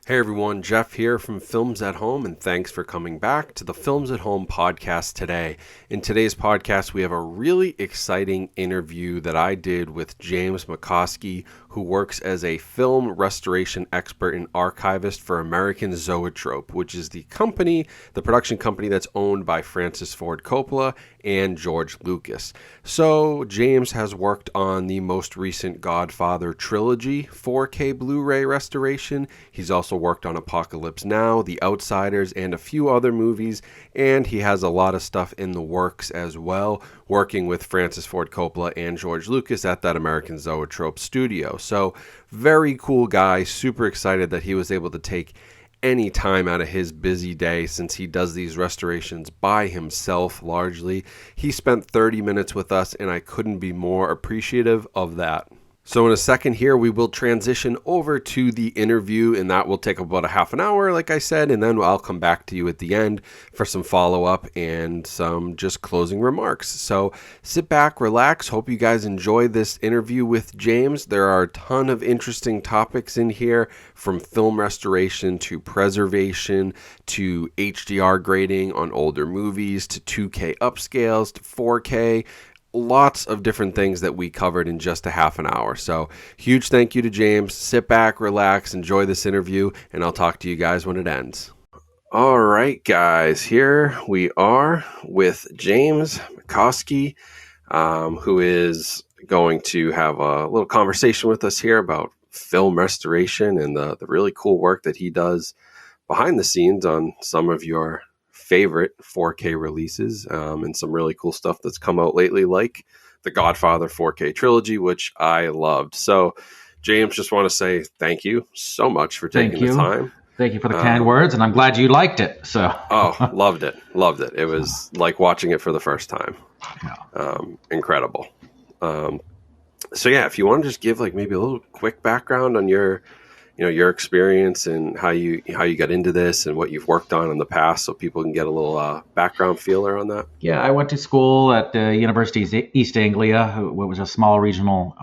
Hey everyone, Jeff here from Films at Home, and thanks for coming back to the Films at Home podcast today. In today's podcast, we have a really exciting interview that I did with James Mockoski, who works as a film restoration expert and archivist for American Zoetrope, which is the production company that's owned by Francis Ford Coppola and George Lucas. So James has worked on the most recent Godfather Trilogy 4K Blu-ray restoration. He's also worked on Apocalypse Now, The Outsiders, and a few other movies, and he has a lot of stuff in the works as well, working with Francis Ford Coppola and George Lucas at that American Zoetrope studio. So very cool guy, super excited that he was able to take any time out of his busy day since he does these restorations by himself largely. He spent 30 minutes with us, and I couldn't be more appreciative of that. So in a second here, we will transition over to the interview, and that will take about a half an hour, like I said, and then I'll come back to you at the end for some follow-up and some just closing remarks. So sit back, relax. Hope you guys enjoy this interview with James. There are a ton of interesting topics in here, from film restoration to preservation to HDR grading on older movies to 2K upscales to 4K. Lots of different things that we covered in just a half an hour. So huge thank you to James. Sit back, relax, enjoy this interview, and I'll talk to you guys when it ends. All right, guys, here we are with James Mockoski, who is going to have a little conversation with us here about film restoration and the really cool work that he does behind the scenes on some of your favorite 4K releases, and some really cool stuff that's come out lately, like the Godfather 4K trilogy, which I loved. So, James, just want to say thank you so much for taking the time. Thank you for the kind words, and I'm glad you liked it. So, loved it. It was like watching it for the first time. Yeah. Incredible. So yeah, if you want to just give like maybe a little quick background on your experience and how you got into this and what you've worked on in the past, so people can get a little background feeler on that. Yeah, I went to school at the University of East Anglia, which was a small regional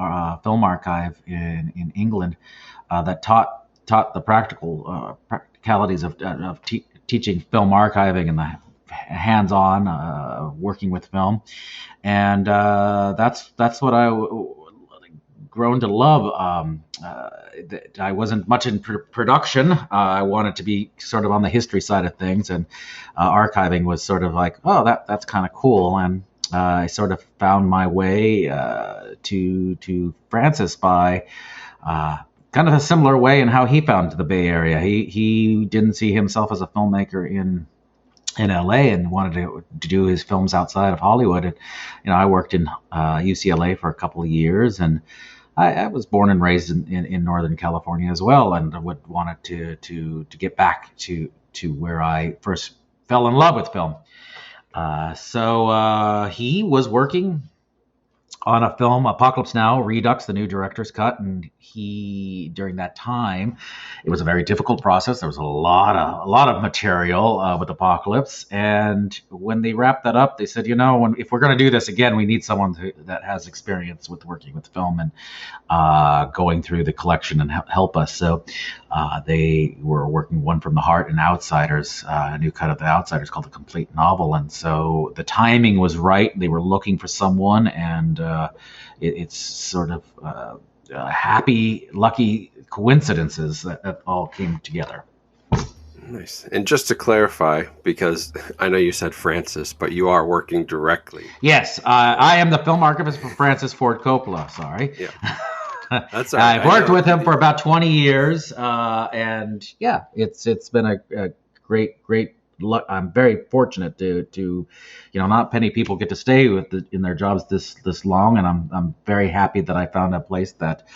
film archive in England that taught the practicalities of teaching film archiving and the hands-on working with film, and that's what I grown to love. I wasn't much in production. I wanted to be sort of on the history side of things, and archiving was sort of like, oh, that's kind of cool. And I sort of found my way to Francis by kind of a similar way in how he found the Bay Area. He didn't see himself as a filmmaker in LA and wanted to do his films outside of Hollywood. And I worked in UCLA for a couple of years, and I was born and raised in Northern California as well, and wanted to get back to where I first fell in love with film. So he was working on a film, Apocalypse Now, Redux, the new director's cut, and during that time, it was a very difficult process. There was a lot of material with Apocalypse, and when they wrapped that up, they said, if we're going to do this again, we need someone that has experience with working with film and going through the collection and help us. So they were working One from the Heart and Outsiders, a new cut of The Outsiders called The Complete Novel, and so the timing was right. They were looking for someone, and it's sort of happy, lucky coincidences that all came together. Nice. And just to clarify, because I know you said Francis, but you are working directly. Yes, I am the film archivist for Francis Ford Coppola. Sorry. Yeah. That's all right. I've worked with him for about 20 years, and yeah, it's been a great. I'm very fortunate to not many people get to stay in their jobs this long, and I'm very happy that I found a place that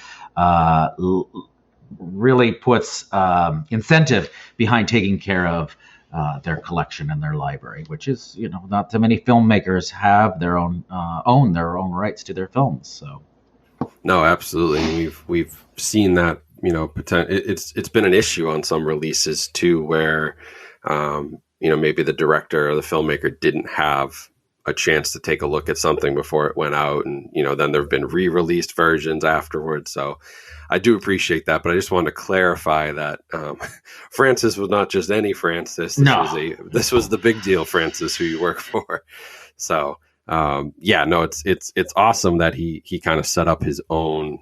really puts incentive behind taking care of their collection and their library, which is not too many filmmakers have their own rights to their films. So no, absolutely, we've seen that it's been an issue on some releases too, where maybe the director or the filmmaker didn't have a chance to take a look at something before it went out, and then there have been re-released versions afterwards. So I do appreciate that, but I just wanted to clarify that Francis was not just any Francis. This was the big deal Francis who you work for. So it's awesome that he kind of set up his own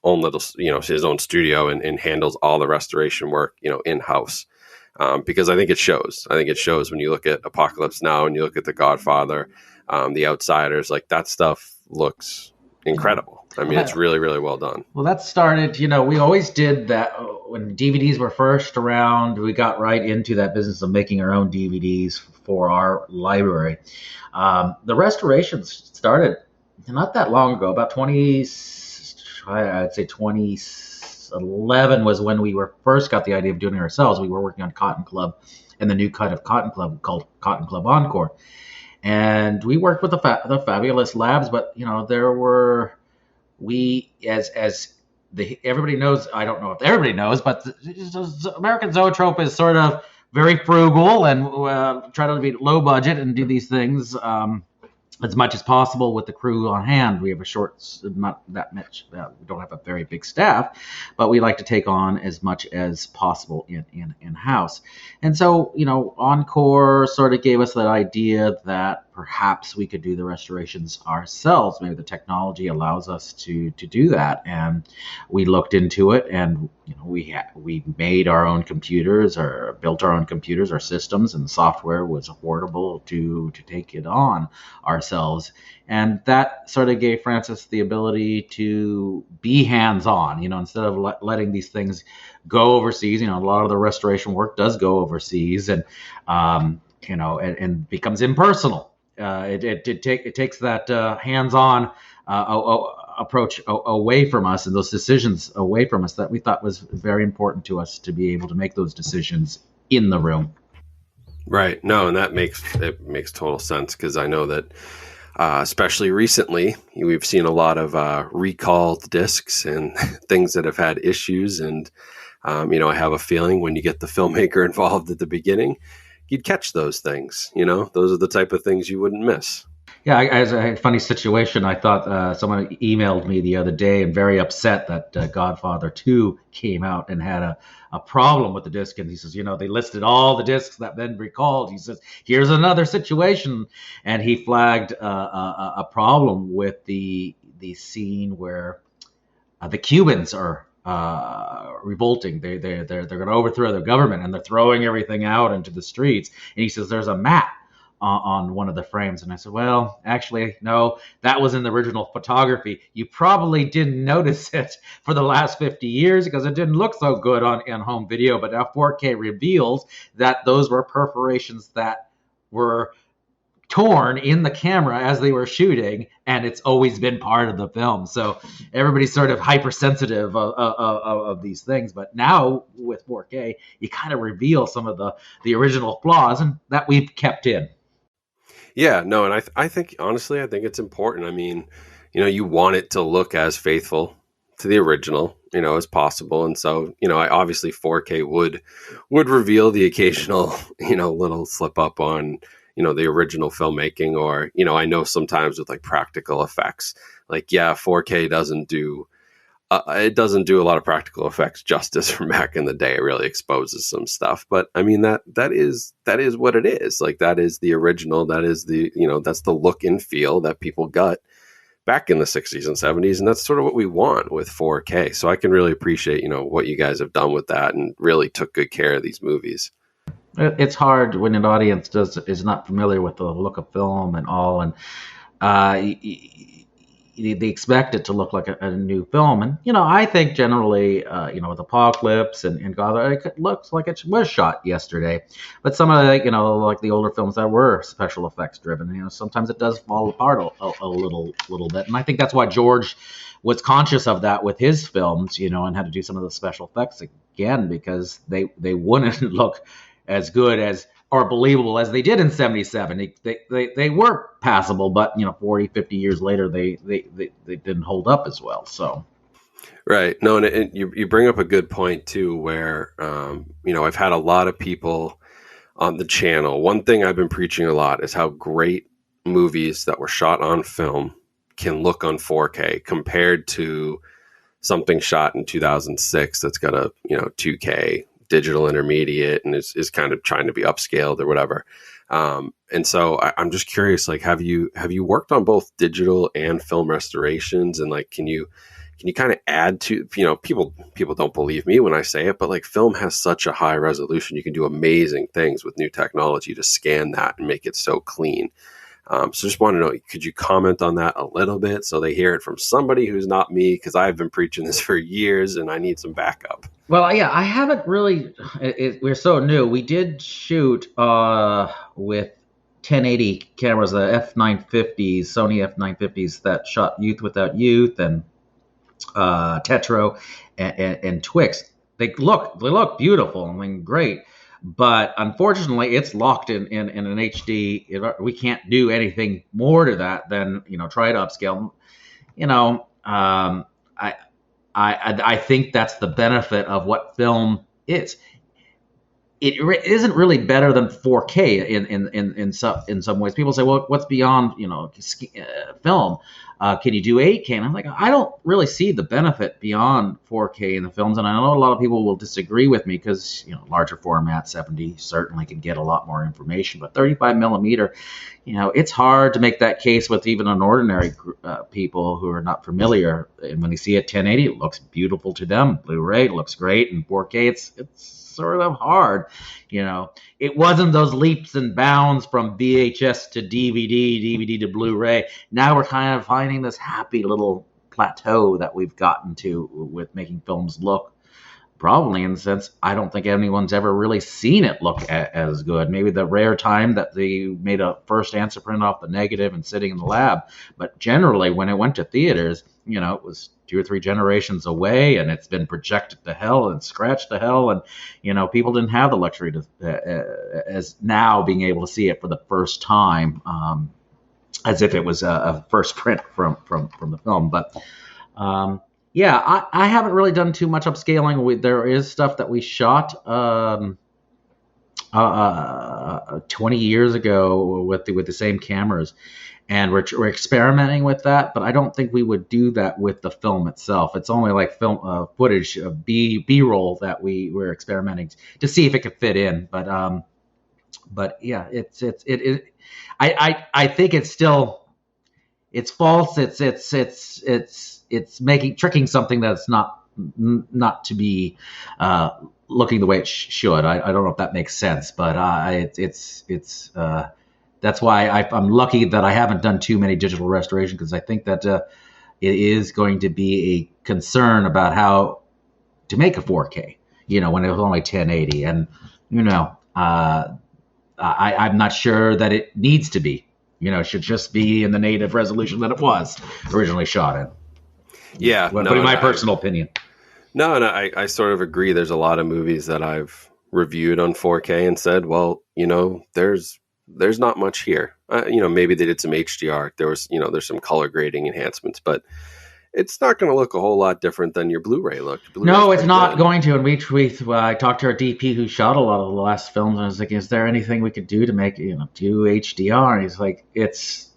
little his own studio and handles all the restoration work in house. Because I think it shows. I think it shows when you look at Apocalypse Now and you look at The Godfather, The Outsiders, like that stuff looks incredible. I mean, it's really, really well done. Well, that started, we always did that when DVDs were first around. We got right into that business of making our own DVDs for our library. The restorations started not that long ago, about 2011 was when we first got the idea of doing it ourselves. We were working on Cotton Club and the new cut of Cotton Club called Cotton Club Encore. And we worked with the fabulous labs, but everybody knows, I don't know if everybody knows, but American Zoetrope is sort of very frugal and try to be low budget and do these things as much as possible with the crew on hand. We have not that much, we don't have a very big staff, but we like to take on as much as possible in-house. And so, Encore sort of gave us that idea that perhaps we could do the restorations ourselves. Maybe the technology allows us to do that. And we looked into it, and we made our own computers, or built our own computers, our systems, and the software was affordable to take it on ourselves. And that sort of gave Francis the ability to be hands-on, instead of letting these things go overseas. A lot of the restoration work does go overseas, and and becomes impersonal. It takes that hands-on approach away from us, and those decisions away from us that we thought was very important to us to be able to make those decisions in the room. Right. No, and it makes total sense, because I know that especially recently we've seen a lot of recalled discs and things that have had issues, and I have a feeling when you get the filmmaker involved at the beginning, you'd catch those things. Those are the type of things you wouldn't miss. Yeah, I had a funny situation. I thought someone emailed me the other day and very upset that Godfather 2 came out and had a problem with the disc. And he says, they listed all the discs that been recalled. He says, here's another situation. And he flagged a problem with the scene where the Cubans are revolting. They're going to overthrow their government, and they're throwing everything out into the streets. And he says there's a map on one of the frames. And I said, well, actually, no, that was in the original photography. You probably didn't notice it for the last 50 years because it didn't look so good on home video. But now 4K reveals that those were perforations that were torn in the camera as they were shooting, and it's always been part of the film. So everybody's sort of hypersensitive of these things. But now with 4K, you kind of reveal some of the original flaws, and that we've kept in. Yeah, no, and I think, honestly, I think it's important. I mean, you want it to look as faithful to the original, as possible. And so, obviously 4K would reveal the occasional, little slip up on, the original filmmaking, or, I know sometimes with like practical effects, like, 4K doesn't do it doesn't do a lot of practical effects justice from back in the day. It really exposes some stuff, but I mean, that is what it is. Like, that is the original. That is the, that's the look and feel that people got back in the 60s and 70s. And that's sort of what we want with 4K. So I can really appreciate, what you guys have done with that and really took good care of these movies. It's hard when an audience is not familiar with the look of film and all, and they expect it to look like a new film. And, I think generally, with Apocalypse and Godfather, it looks like it was shot yesterday. But some of the, like the older films that were special effects driven, sometimes it does fall apart a little bit. And I think that's why George was conscious of that with his films, and had to do some of the special effects again, because they wouldn't look as good as or believable as they did in 77. They were passable, but 40, 50 years later, they didn't hold up as well. So, right. No, and you bring up a good point too, where I've had a lot of people on the channel. One thing I've been preaching a lot is how great movies that were shot on film can look on 4K compared to something shot in 2006 that's got a 2K digital intermediate and is kind of trying to be upscaled or whatever. And so I'm just curious, like, have you worked on both digital and film restorations? And like, can you kind of add to, people don't believe me when I say it, but like film has such a high resolution. You can do amazing things with new technology to scan that and make it so clean. So just want to know, could you comment on that a little bit so they hear it from somebody who's not me? Because I've been preaching this for years and I need some backup. Well, yeah, I haven't really. We're so new. We did shoot with 1080 cameras, the F950s, Sony F950s that shot Youth Without Youth and Tetro and Twix. They look beautiful. I mean, great. But unfortunately, it's locked in an HD. We can't do anything more to that than try to upscale. I think that's the benefit of what film is. It isn't really better than 4K in some ways. People say, well, what's beyond film? Can you do 8K? And I'm like, I don't really see the benefit beyond 4K in the films. And I know a lot of people will disagree with me because larger format 70 certainly can get a lot more information, but 35 millimeter, it's hard to make that case with even an ordinary people who are not familiar. And when they see it 1080, it looks beautiful to them. Blu-ray looks great, and 4K, it's sort of hard. It wasn't those leaps and bounds from VHS to DVD to Blu-ray. Now we're kind of finding this happy little plateau that we've gotten to with making films look, probably in the sense, I don't think anyone's ever really seen it look as good. Maybe the rare time that they made a first answer print off the negative and sitting in the lab. But generally, when it went to theaters, it was 2 or 3 generations away, and it's been projected to hell and scratched to hell, and people didn't have the luxury to as now being able to see it for the first time, as if it was a first print from the film. But yeah, I haven't really done too much upscaling. There is stuff that we shot 20 years ago with the same cameras. And we're experimenting with that, but I don't think we would do that with the film itself. It's only like film footage of B-roll that we're experimenting to see if it could fit in. But yeah, I think it's still, it's false. It's tricking something that's not to be looking the way it should. I don't know if that makes sense, but that's why I'm lucky that I haven't done too many digital restoration, because I think that it is going to be a concern about how to make a 4K, when it was only 1080. And, I'm not sure that it needs to be, it should just be in the native resolution that it was originally shot in. Yeah. But in my personal opinion. No, and I sort of agree. There's a lot of movies that I've reviewed on 4K and said, well, there's not much here. Maybe they did some HDR. There was, there's some color grading enhancements, but it's not going to look a whole lot different than your Blu-ray look. No, it's not going to. And I talked to our DP who shot a lot of the last films, and I was like, is there anything we could do to make, do HDR? And he's like, it's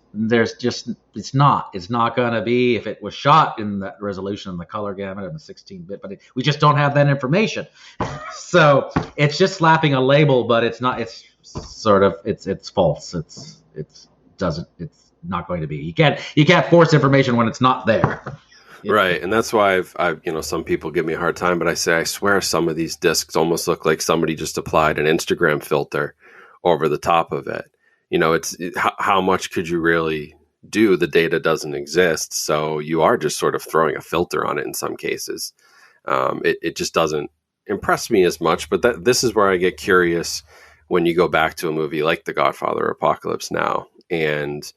not going to be, if it was shot in that resolution and the color gamut and the 16-bit, but we just don't have that information. So it's just slapping a label, but it's not, it's sort of, it's false. It's not going to be. You can't force information when it's not there. Right. And that's why I've some people give me a hard time, but I swear some of these discs almost look like somebody just applied an Instagram filter over the top of it. How much could you really do? The data doesn't exist. So you are just sort of throwing a filter on it in some cases. It just doesn't impress me as much, but this is where I get curious when you go back to a movie like The Godfather or Apocalypse Now, and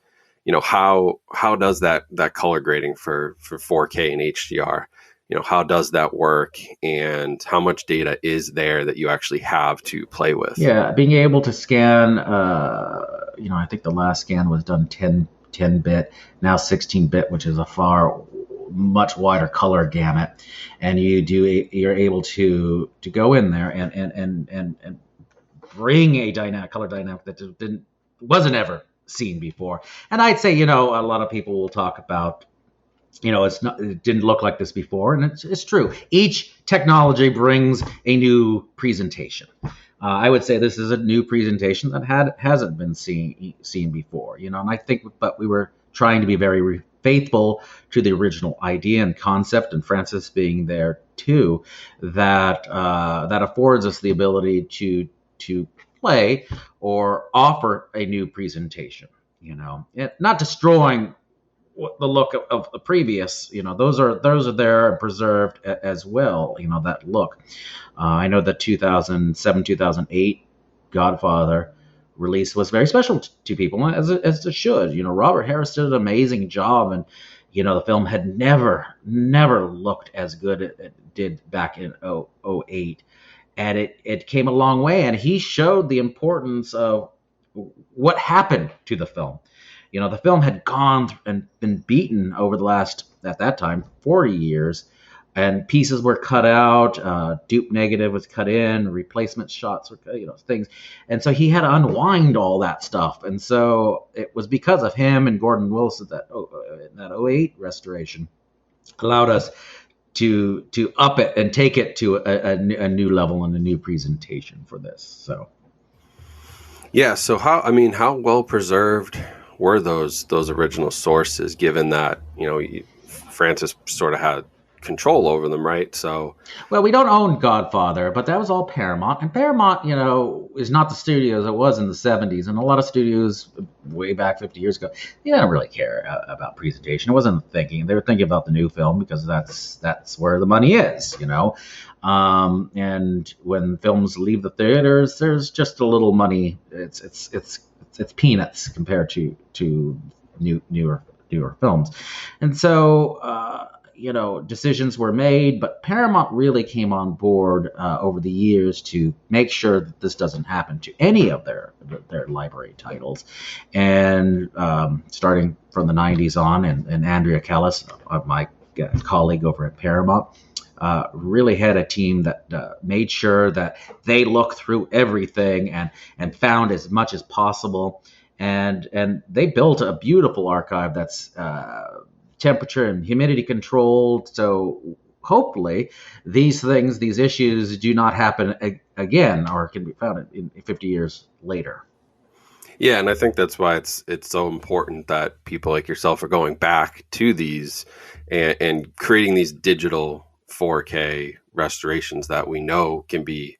how does that color grading for 4K and HDR, how does that work, and how much data is there that you actually have to play with? Yeah, being able to scan, I think the last scan was done 10-bit, now 16-bit, which is a much wider color gamut, and you're able to go in there and bring a color dynamic that wasn't ever seen before. And I'd say, a lot of people will talk about, it didn't look like this before, and it's true. Each technology brings a new presentation. I would say this is a new presentation that hasn't been seen before, and I think, but we were trying to be very faithful to the original idea and concept, and Francis being there too, that affords us the ability to play or offer a new presentation. Not destroying the look of the previous, those are there and preserved as well. That look. I know that 2007, 2008 Godfather release was very special to people, as it should. Robert Harris did an amazing job, and the film had never looked as good as it did back in 2008, and it came a long way, and he showed the importance of what happened to the film. The film had gone and been beaten over the last, at that time, 40 years, and pieces were cut out, dupe negative was cut in, replacement shots were, things. And so he had to unwind all that stuff. And so it was because of him and Gordon Willis that 08 restoration allowed us to up it and take it to a new level and a new presentation for this. So. Yeah. So how well preserved were those original sources, given that, Francis sort of had control over them, right? So, well, we don't own Godfather, but that was all Paramount, and Paramount, is not the studio as it was in the 70s, and a lot of studios way back 50 years ago, they didn't really care about presentation. It wasn't thinking; they were thinking about the new film because that's where the money is, And when films leave the theaters, there's just a little money. It's peanuts compared to newer films, and so decisions were made. But Paramount really came on board over the years to make sure that this doesn't happen to any of their library titles, and starting from the 90s on, and Andrea Callis, my colleague over at Paramount, really had a team that made sure that they looked through everything and found as much as possible. And they built a beautiful archive that's temperature and humidity controlled. So hopefully these issues do not happen again, or can be found in 50 years later. Yeah, and I think that's why it's so important that people like yourself are going back to these and creating these digital 4K restorations that we know can be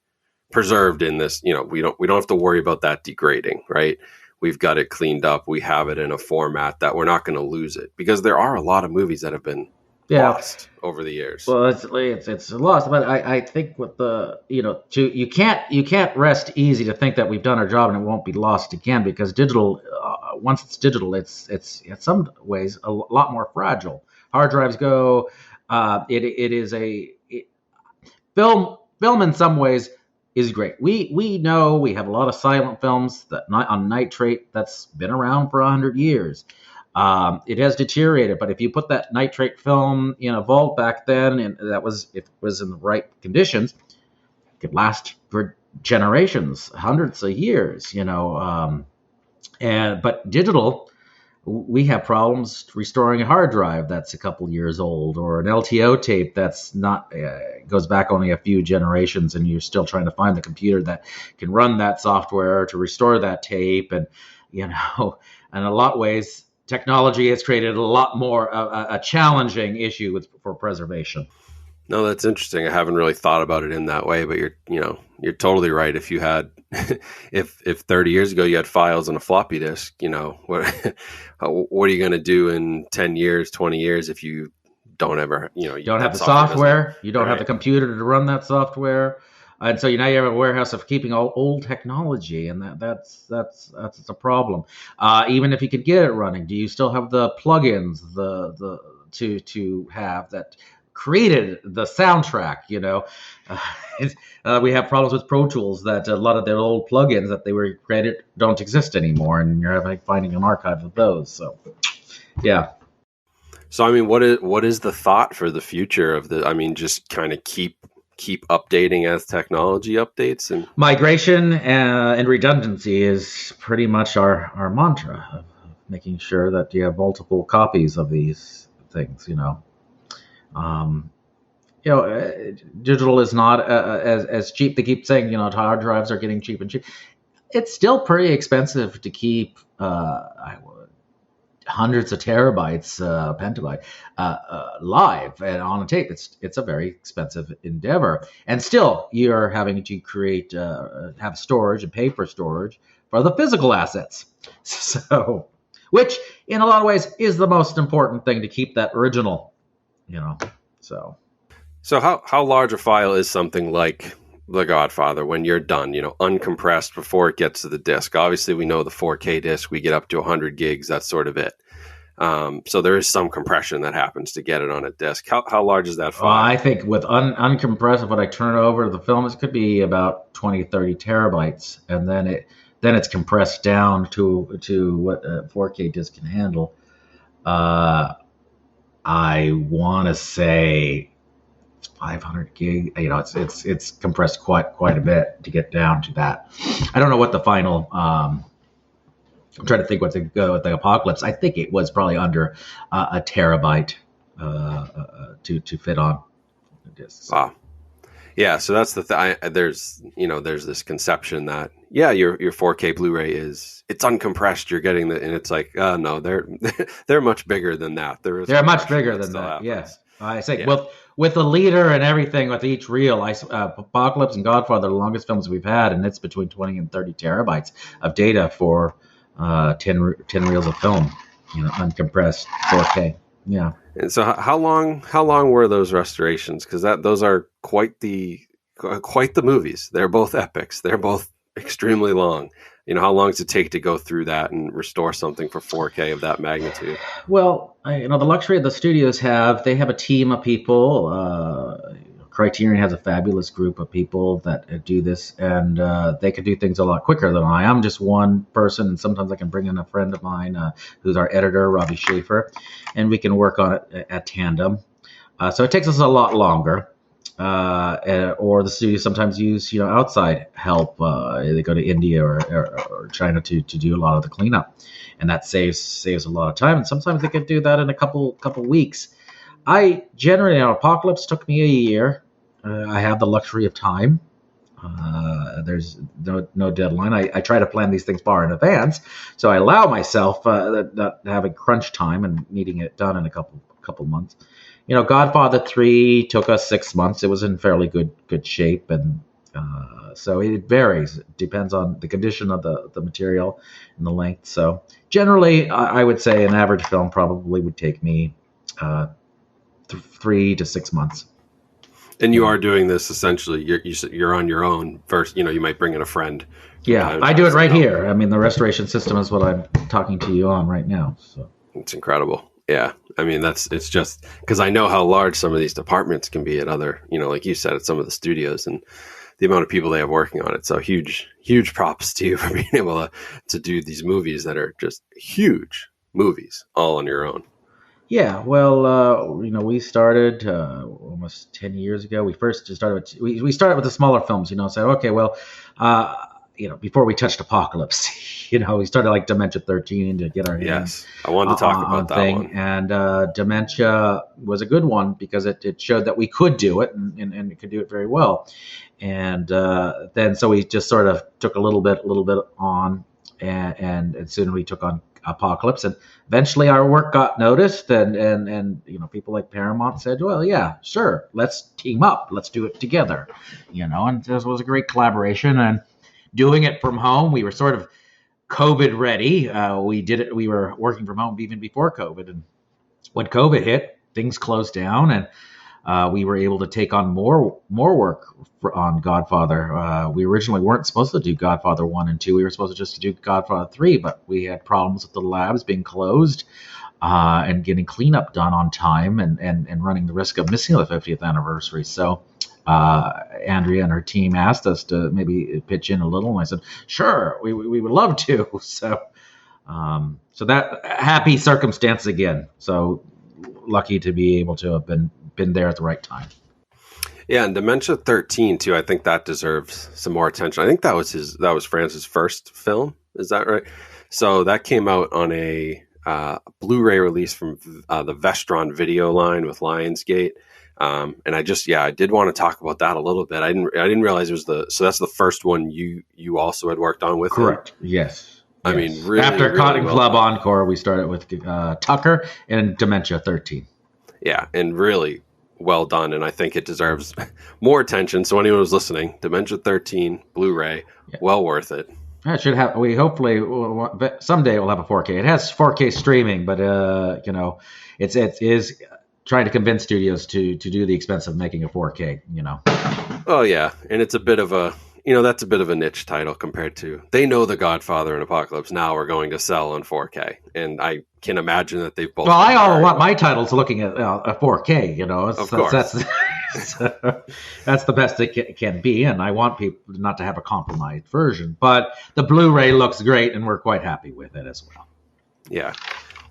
preserved in this. We don't have to worry about that degrading, right? We've got it cleaned up. We have it in a format that we're not going to lose it, because there are a lot of movies that have been lost over the years. Well, it's lost, but I think with the you can't rest easy to think that we've done our job and it won't be lost again, because digital, once it's digital, it's in some ways a lot more fragile. Hard drives go. It is film in some ways is great. We know we have a lot of silent films that on nitrate that's been around for 100 years. It has deteriorated, but if you put that nitrate film in a vault back then, and if it was in the right conditions, it could last for generations, hundreds of years. But digital, we have problems restoring a hard drive that's a couple years old, or an LTO tape that's not goes back only a few generations, and you're still trying to find the computer that can run that software to restore that tape. And in a lot of ways, technology has created a lot more a challenging issue for preservation. No, that's interesting. I haven't really thought about it in that way, but you're totally right. If you had, if 30 years ago you had files on a floppy disk, what are you going to do in 10 years, 20 years if you don't ever, you don't have the software, you don't have the computer to run that software, and so now you have a warehouse of keeping all old technology, and that's a problem. Even if you could get it running, do you still have the plugins to have that created the soundtrack? We have problems with Pro Tools that a lot of their old plugins that they were created don't exist anymore, and you're finding an archive of those. So, yeah. So, what is the thought for the future of just kind of keep keep updating as technology updates? And Migration and redundancy is pretty much our mantra of making sure that you have multiple copies of these things. Um, digital is not as cheap. They keep saying, hard drives are getting cheap and cheap. It's still pretty expensive to keep hundreds of terabytes, petabyte, live and on a tape. It's a very expensive endeavor, and still you're having to create, have storage and pay for storage for the physical assets. So, which in a lot of ways is the most important thing, to keep that original. So how large a file is something like The Godfather when you're done, uncompressed before it gets to the disc? Obviously, we know the 4K disc, we get up to 100 gigs. That's sort of it. So there is some compression that happens to get it on a disc. How large is that file? I think with uncompressed, when I turn over the film, it could be about 20, 30 terabytes. And then it's compressed down to what a 4K disc can handle. I want to say 500 gig. It's compressed quite a bit to get down to that. I don't know what the final. I'm trying to think what the Apocalypse. I think it was probably under a terabyte to fit on the disc. Wow. Yeah, so that's the there's this conception that your 4K Blu-ray it's uncompressed. You're getting and it's like no, they're much bigger than that. They're much bigger than that. Yes, I say with the leader and everything, with each reel, Apocalypse and Godfather are the longest films we've had, and it's between 20 and 30 terabytes of data for 10 reels of film, uncompressed 4K. Yeah. And so how long were those restorations? Because those are quite the movies. They're both epics. They're both extremely long. How long does it take to go through that and restore something for 4K of that magnitude? Well, the luxury of the studios they have a team of people. Criterion has a fabulous group of people that do this, and they can do things a lot quicker than I. I'm just one person, and sometimes I can bring in a friend of mine who's our editor, Robbie Schaefer, and we can work on it at tandem. So it takes us a lot longer. Or the studios sometimes use outside help. They go to India or China to do a lot of the cleanup, and that saves a lot of time. And sometimes they could do that in a couple weeks. I generally, Apocalypse took me a year. I have the luxury of time. There's no deadline. I try to plan these things far in advance, so I allow myself not having crunch time and needing it done in a couple months. Godfather 3 took us 6 months. It was in fairly good shape, and so it varies. It depends on the condition of the material and the length. So generally, I would say an average film probably would take me 3 to 6 months. And you are doing this essentially. You're on your own first. You might bring in a friend. Yeah, I do it right here. I mean, the restoration system is what I'm talking to you on right now. So it's incredible. Yeah, I mean it's just because I know how large some of these departments can be at other. Like you said, at some of the studios and the amount of people they have working on it. So huge props to you for being able to do these movies that are just huge movies all on your own. Yeah, well, we started almost 10 years ago. We first started we started with the smaller films. Said, okay, well, before we touched Apocalypse, we started like Dementia 13 to get our hands. Yes, I wanted to talk about that one. And Dementia was a good one because it showed that we could do it and it could do it very well. And then so we just sort of took a little bit on, and soon we took on Apocalypse, and eventually our work got noticed, and people like Paramount said, well, yeah, sure, let's team up, let's do it together, and this was a great collaboration. And doing it from home, we were sort of COVID ready. We were working from home even before COVID, and when COVID hit, things closed down, and we were able to take on more work on Godfather. We originally weren't supposed to do Godfather 1 and 2. We were supposed to just do Godfather 3, but we had problems with the labs being closed and getting cleanup done on time and running the risk of missing the 50th anniversary. So Andrea and her team asked us to maybe pitch in a little, and I said, sure, we would love to. So that happy circumstance again. So lucky to be able to have been there at the right time. Yeah, and Dementia 13 too. I think that deserves some more attention. I think that was Francis' first film. Is that right? So that came out on a Blu-ray release from the Vestron video line with Lionsgate. And I did want to talk about that a little bit. I didn't realize it was so that's the first one you also had worked on with him. Correct. Yes. I mean, really, after really Cotton well Club done. Encore, we started with Tucker and Dementia 13. Yeah, and really well done, and I think it deserves more attention. So anyone who's listening, Dementia 13 Blu-ray, well worth it. It should have. We hopefully someday we'll have a 4K. It has 4K streaming, but it is trying to convince studios to do the expense of making a 4K. Oh yeah, and it's a bit of a that's a bit of a niche title compared to they know the Godfather and Apocalypse Now are going to sell on 4K, and I can imagine that they've both. Well, I all want my titles looking at a 4K. Of course. That's the best it can be, and I want people not to have a compromised version. But the Blu-ray looks great, and we're quite happy with it as well. Yeah.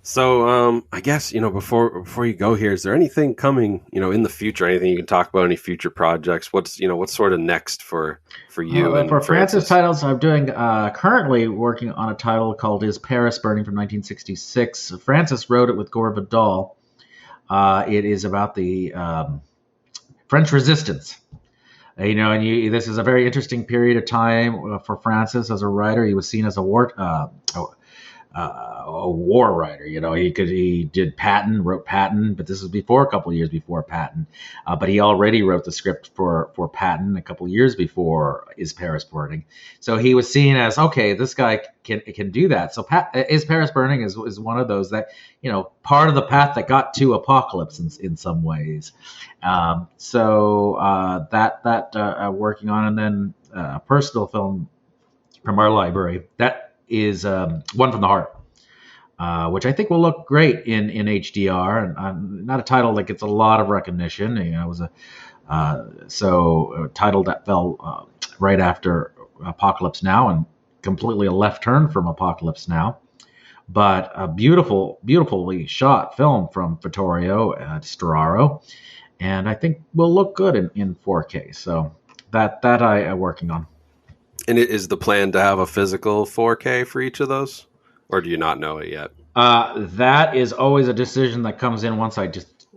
So I guess before you go here, is there anything coming in the future? Anything you can talk about? Any future projects? What's sort of next for you? And for Francis titles, I'm doing currently working on a title called "Is Paris Burning" from 1966. Francis wrote it with Gore Vidal. It is about the French Resistance. This is a very interesting period of time for Francis as a writer. He was seen as a war writer. He did Patton, wrote Patton, but this was a couple of years before Patton. But he already wrote the script for Patton a couple of years before Is Paris Burning. So he was seen as, okay, this guy can do that. So Is Paris Burning is one of those that, part of the path that got to Apocalypse in some ways. Working on, and then a personal film from our library that is One from the Heart, which I think will look great in HDR, and not a title that gets a lot of recognition. It was a title that fell right after Apocalypse Now, and completely a left turn from Apocalypse Now, but a beautifully shot film from Vittorio Storaro, and I think will look good in 4K. So that I am working on. And is the plan to have a physical 4K for each of those, or do you not know it yet? That is always a decision that comes in once I just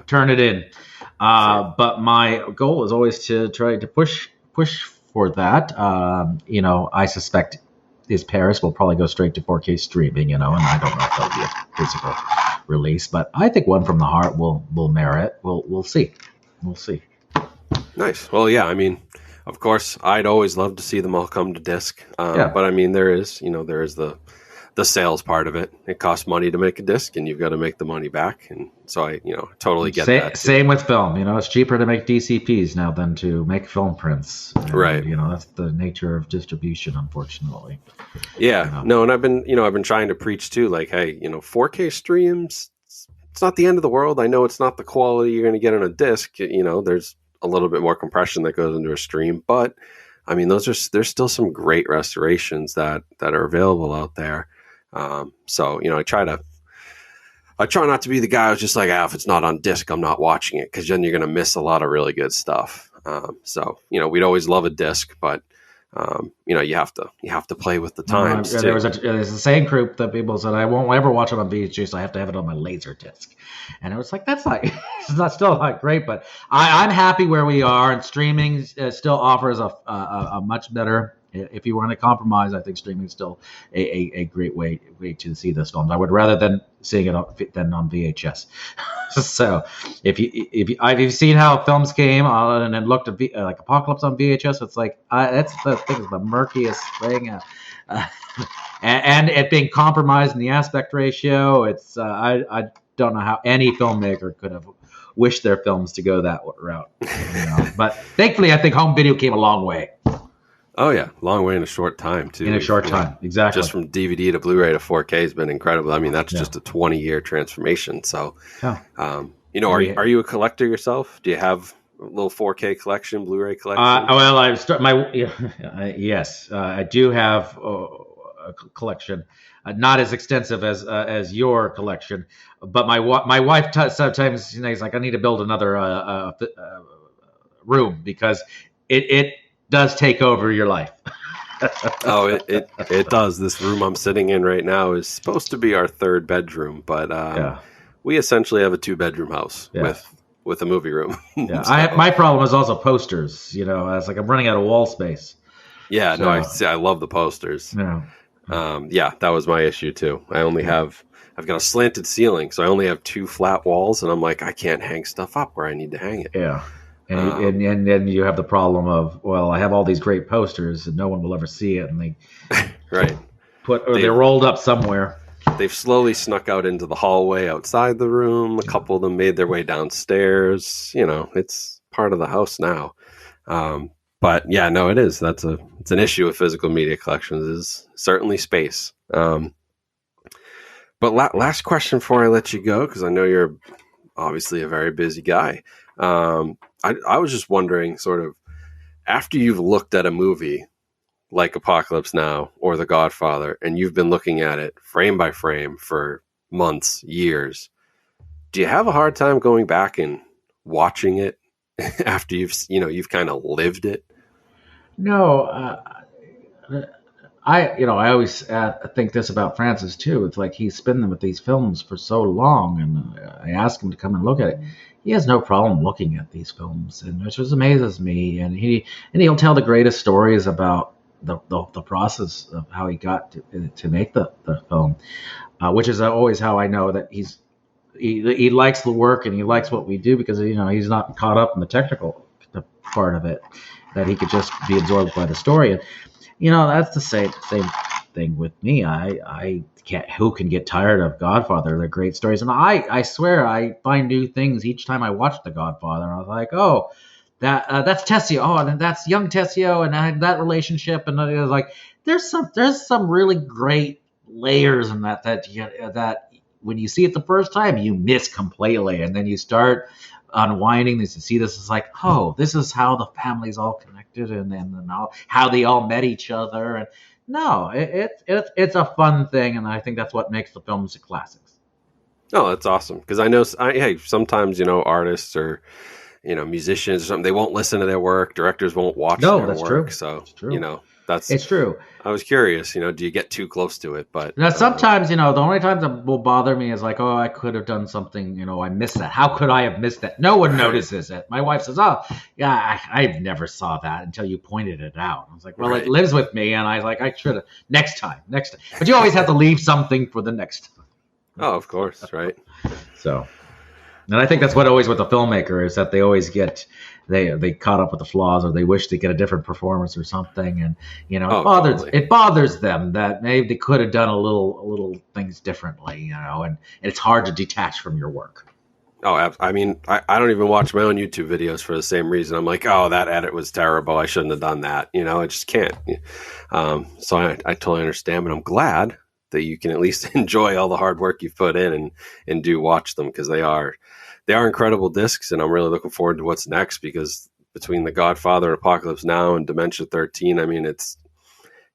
turn it in. Sure. But my goal is always to try to push for that. I suspect Is Paris will probably go straight to 4K streaming, and I don't know if there'll be a physical release, but I think One from the Heart will merit. We'll see. We'll see. Nice. Well, yeah. I mean, of course, I'd always love to see them all come to disc. But I mean, there is the sales part of it. It costs money to make a disc, and you've got to make the money back. And so I, totally get that too. Same with film. It's cheaper to make DCPs now than to make film prints. Right. That's the nature of distribution, unfortunately. Yeah. No, and I've been trying to preach too, like, hey, 4K streams, it's not the end of the world. I know it's not the quality you're going to get on a disc. There's a little bit more compression that goes into a stream, but I mean, there's still some great restorations that are available out there. So I try not to be the guy who's just like, if it's not on disc, I'm not watching it, because then you're going to miss a lot of really good stuff. So we'd always love a disc, but you have to play with the times. There's the same group that people said, I won't ever watch it on VHS, so I have to have it on my laser disc. And it was like, that's not, it's not still not great, but I'm happy where we are, and streaming still offers a much better. If you want to compromise, I think streaming is still a great way to see this film. I would rather than seeing it than on VHS. So if you've seen how films came and then looked at like Apocalypse on VHS, it's like that's the murkiest thing, and it being compromised in the aspect ratio. It's I don't know how any filmmaker could have wished their films to go that route. But thankfully, I think home video came a long way. Oh yeah, long way in a short time too. In a short time, exactly. Just from DVD to Blu-ray to 4K has been incredible. I mean, that's just a 20-year transformation. So, are you a collector yourself? Do you have a little 4K collection, Blu-ray collection? Yes, I do have a collection, not as extensive as your collection, but my wife sometimes she's like, I need to build another room because it does take over your life. Oh, it does. This room I'm sitting in right now is supposed to be our third bedroom, but we essentially have a 2-bedroom house with a movie room. Yeah, so. My problem is also posters. You know, it's like I'm running out of wall space. Yeah, so. No, I love the posters. Yeah. That was my issue too. I've got a slanted ceiling, so I only have 2 flat walls, and I'm like, I can't hang stuff up where I need to hang it. Yeah. And then you have the problem of, well, I have all these great posters and no one will ever see it, and they right they're rolled up somewhere. They've slowly snuck out into the hallway outside the room. A couple of them made their way downstairs. You know, it's part of the house now. But yeah, no, it is. It's an issue with physical media collections, is certainly space. But last question before I let you go, because I know you're obviously a very busy guy. I was just wondering, sort of, after you've looked at a movie like Apocalypse Now or The Godfather, and you've been looking at it frame by frame for months, years, do you have a hard time going back and watching it after you've kind of lived it? No, I always think this about Francis too. It's like he's been with these films for so long, and I ask him to come and look at it. He has no problem looking at these films, and which just amazes me. And he'll tell the greatest stories about the process of how he got to make the film, which is always how I know that he likes the work and he likes what we do, because he's not caught up in the technical part of it, that he could just be absorbed by the story. And that's the same thing with me. I can't. Who can get tired of Godfather? They're great stories, and I swear I find new things each time I watch The Godfather. I was like, oh, that's Tessio. Oh, and that's young Tessio, and I had that relationship, and it was like there's some really great layers in that when you see it the first time you miss completely, and then you start unwinding this to see this is like, oh, this is how the family's all connected, and then how they all met each other. And no, it's a fun thing, and I think that's what makes the films classics. Oh, that's awesome, because I know sometimes artists or musicians or something, they won't listen to their work, directors won't watch their work. True. So it's true. It's true. I was curious, do you get too close to it? But now sometimes, the only times that will bother me is like, oh, I could have done something, I missed that. How could I have missed that? No one notices it. My wife says, oh, yeah, I never saw that until you pointed it out. I was like, well, It lives with me, and I was like, I should have next time. But you always have to leave something for the next time. Oh, of course, right. So, and I think that's what always with the filmmaker is that they always get. They caught up with the flaws, or they wish they get a different performance or something, and it bothers them that maybe they could have done a little things differently, and it's hard to detach from your work. Oh, I mean, I don't even watch my own YouTube videos for the same reason. I'm like, oh, that edit was terrible. I shouldn't have done that. I just can't. So I totally understand, but I'm glad that you can at least enjoy all the hard work you've put in and do watch them, because they are incredible discs, and I'm really looking forward to what's next, because between The Godfather and Apocalypse Now and Dementia 13, I mean, it's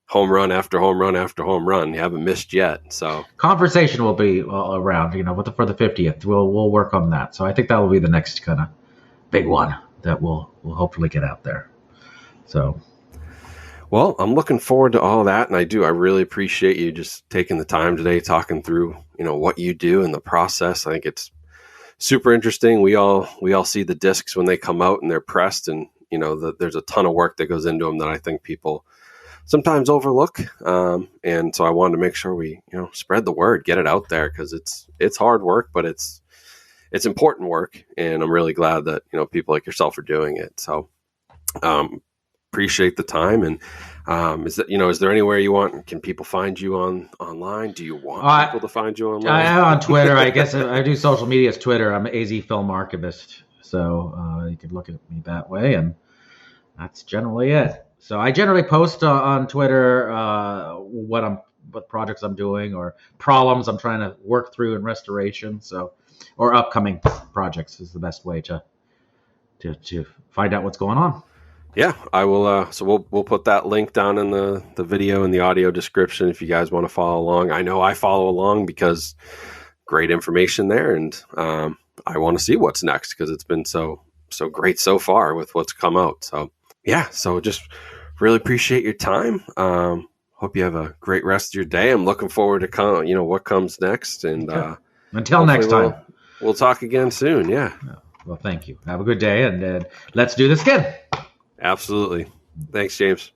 home run after home run after home run. You haven't missed yet. So conversation will be around, for the 50th. We'll work on that. So I think that will be the next kind of big one that we'll hopefully get out there. So. Well, I'm looking forward to all that, and I really appreciate you just taking the time today, talking through, what you do and the process. I think it's super interesting. We all see the discs when they come out and they're pressed, and there's a ton of work that goes into them that I think people sometimes overlook. And so I wanted to make sure we spread the word, get it out there, because it's hard work, but it's important work, and I'm really glad that people like yourself are doing it. So appreciate the time. And is there anywhere can people find you online? Do you want people to find you online? I am on Twitter. I guess I do social media as Twitter. I'm AZ Film Archivist, so you can look at me that way, and that's generally it. So I generally post on Twitter what projects I'm doing or problems I'm trying to work through in restoration. So, or upcoming projects is the best way to find out what's going on. Yeah, I will. So we'll put that link down in the video and the audio description if you guys want to follow along. I know I follow along because great information there, and I want to see what's next, because it's been so great so far with what's come out. So yeah, so just really appreciate your time. Hope you have a great rest of your day. I'm looking forward to what comes next. And until next time, we'll talk again soon. Yeah. Well, thank you. Have a good day, and let's do this again. Absolutely. Thanks, James.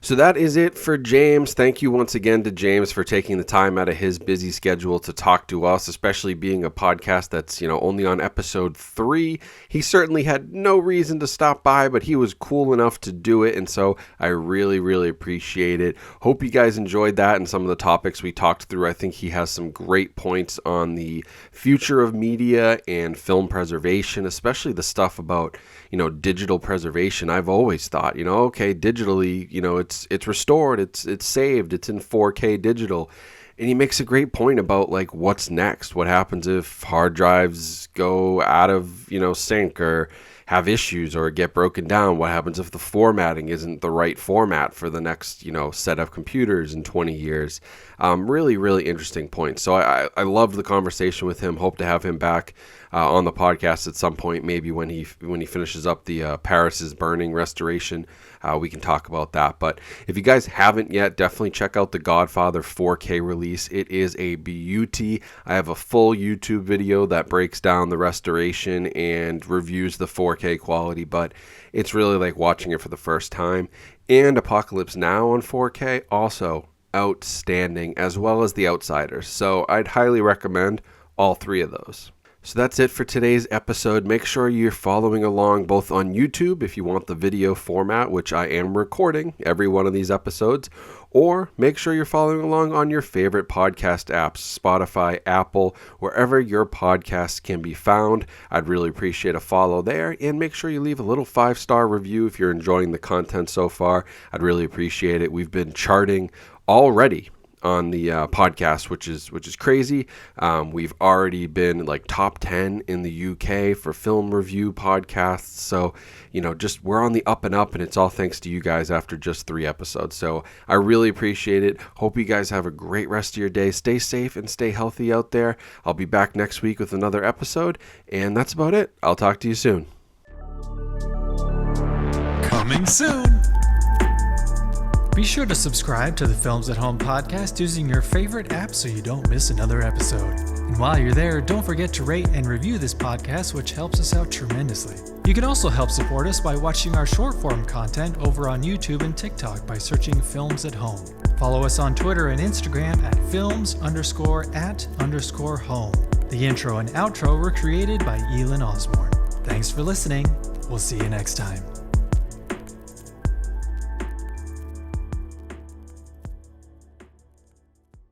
So that is it for James. Thank you once again to James for taking the time out of his busy schedule to talk to us, especially being a podcast that's, only on episode 3. He certainly had no reason to stop by, but he was cool enough to do it. And so I really, really appreciate it. Hope you guys enjoyed that and some of the topics we talked through. I think he has some great points on the future of media and film preservation, especially the stuff about, digital preservation. I've always thought, okay, digitally, it's restored, it's saved, it's in 4K digital. And he makes a great point about like what's next. What happens if hard drives go out of, sync or have issues or get broken down? What happens if the formatting isn't the right format for the next, set of computers in 20 years? Really, really interesting point. So I loved the conversation with him. Hope to have him back on the podcast at some point, maybe when he finishes up the Paris is Burning restoration. We can talk about that. But if you guys haven't yet, definitely check out the Godfather 4K release. It is a beauty. I have a full YouTube video that breaks down the restoration and reviews the 4K quality, but it's really like watching it for the first time. And Apocalypse Now on 4K, also outstanding, as well as The Outsiders. So I'd highly recommend all 3 of those. So that's it for today's episode. Make sure you're following along both on YouTube if you want the video format, which I am recording every one of these episodes, or make sure you're following along on your favorite podcast apps, Spotify, Apple, wherever your podcasts can be found. I'd really appreciate a follow there, and make sure you leave a little 5-star review if you're enjoying the content so far. I'd really appreciate it. We've been charting already on the podcast, which is crazy. We've already been like top 10 in the UK for film review podcasts. So, just we're on the up and up, and it's all thanks to you guys after just 3 episodes. So I really appreciate it. Hope you guys have a great rest of your day. Stay safe and stay healthy out there. I'll be back next week with another episode, and that's about it. I'll talk to you soon. Coming soon. Be sure to subscribe to the Films at Home podcast using your favorite app so you don't miss another episode. And while you're there, don't forget to rate and review this podcast, which helps us out tremendously. You can also help support us by watching our short-form content over on YouTube and TikTok by searching Films at Home. Follow us on Twitter and Instagram at films_at_home. The intro and outro were created by Elin Osborne. Thanks for listening. We'll see you next time.